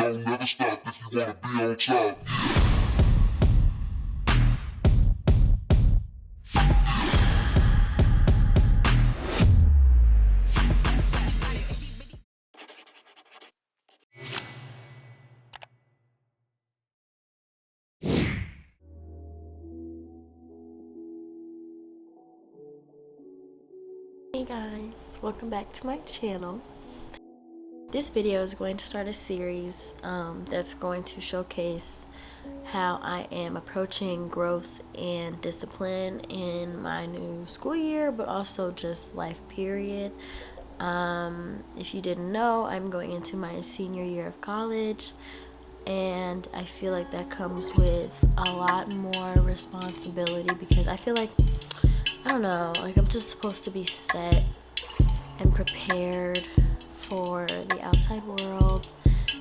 don't never stop if you wanna be on top. Hey guys, welcome back to my channel. This video is going to start a series that's going to showcase how I am approaching growth and discipline in my new school year, but also just life period. If you didn't know, I'm going into my senior year of college, and I feel like that comes with a lot more responsibility because I feel like, I don't know, like I'm just supposed to be set and prepared for the outside world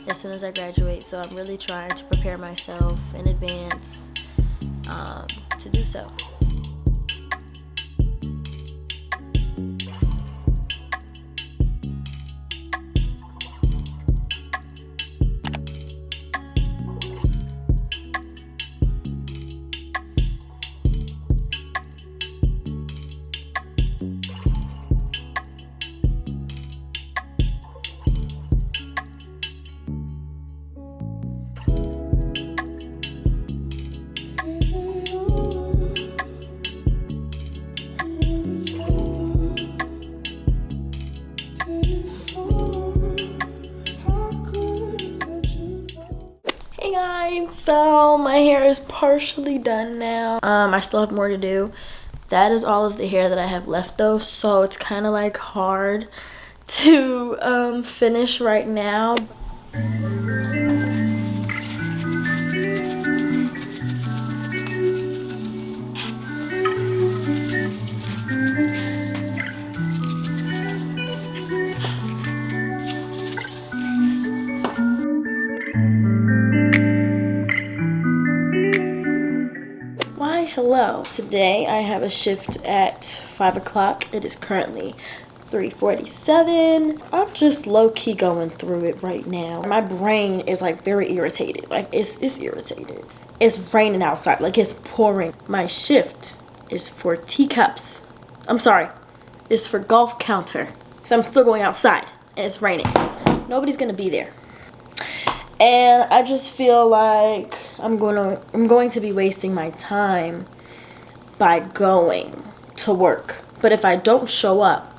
as soon as I graduate. So I'm really trying to prepare myself in advance to do so. Hey guys, so my hair is partially done now. I still have more to do. That is all of the hair that I have left though, so it's kind of like hard to finish right now. Hello. Today I have a shift at 5 o'clock. It is currently 3:47. I'm just low-key going through it right now. My brain is like very irritated. Like it's irritated. It's raining outside. Like it's pouring. My shift is for teacups. I'm sorry. It's for golf counter. So I'm still going outside and it's raining. Nobody's gonna be there. And I just feel like I'm going to be wasting my time by going to work. But if I don't show up,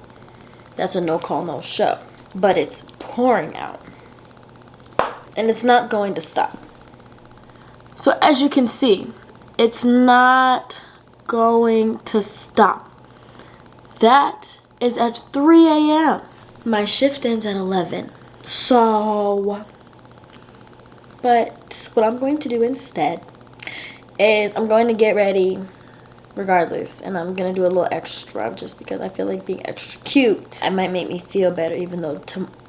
that's a no call, no show. But it's pouring out. And it's not going to stop. So as you can see, it's not going to stop. That is at 3 a.m. My shift ends at 11. But what I'm going to do instead is I'm going to get ready regardless, and I'm going to do a little extra just because I feel like being extra cute. It might make me feel better even though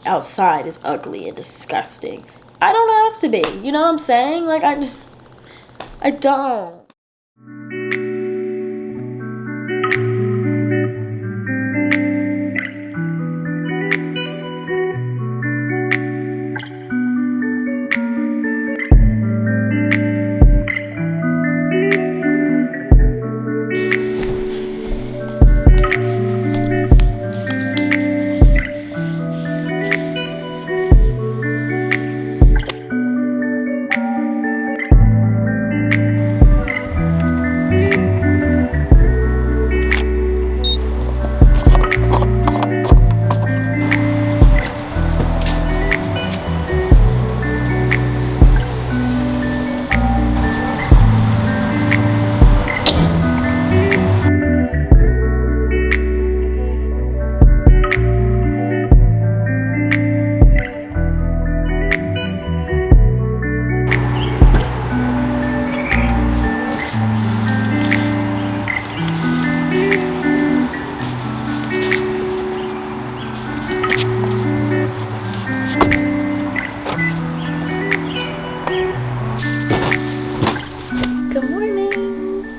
outside is ugly and disgusting. I don't have to be, you know what I'm saying? Like I don't.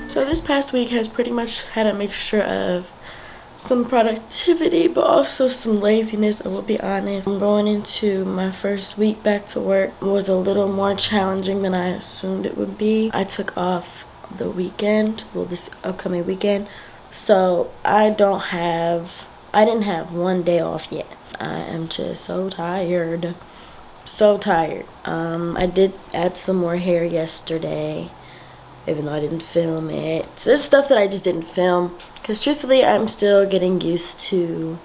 So this past week has pretty much had a mixture of some productivity, but also some laziness, I will be honest. I'm going into my first week back to work. It was a little more challenging than I assumed it would be. I took off the weekend, well, this upcoming weekend, so I didn't have one day off yet. I am just so tired. So tired. I did add some more hair yesterday, even though I didn't film it. So there's stuff that I just didn't film, because truthfully I'm still getting used to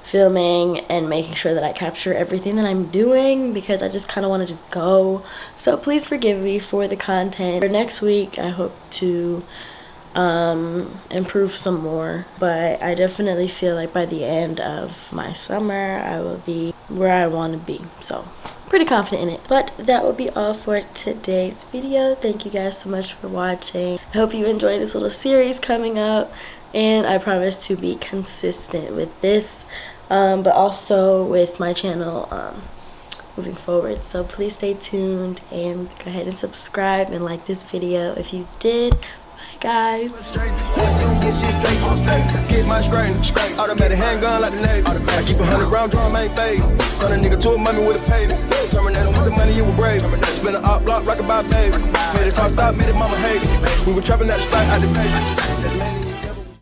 filming and making sure that I capture everything that I'm doing, because I just kind of want to just go. So please forgive me for the content. For next week I hope to improve some more, but I definitely feel like by the end of my summer I will be where I want to be, so pretty confident in it. But that will be all for today's video. Thank you guys so much for watching. I hope you enjoy this little series coming up, and I promise to be consistent with this, but also with my channel moving forward. So please stay tuned and go ahead and subscribe and like this video if you did. Guys. Get my straight, automatic handgun like the Navy. I keep 100 round drum, ain't fade. Turn a nigga to a mummy with a pavement. Terminator with the money, you were brave. Spin an op block, rockin' by baby. Made it top, made it mama hate it. We were trapping that spot out the paper.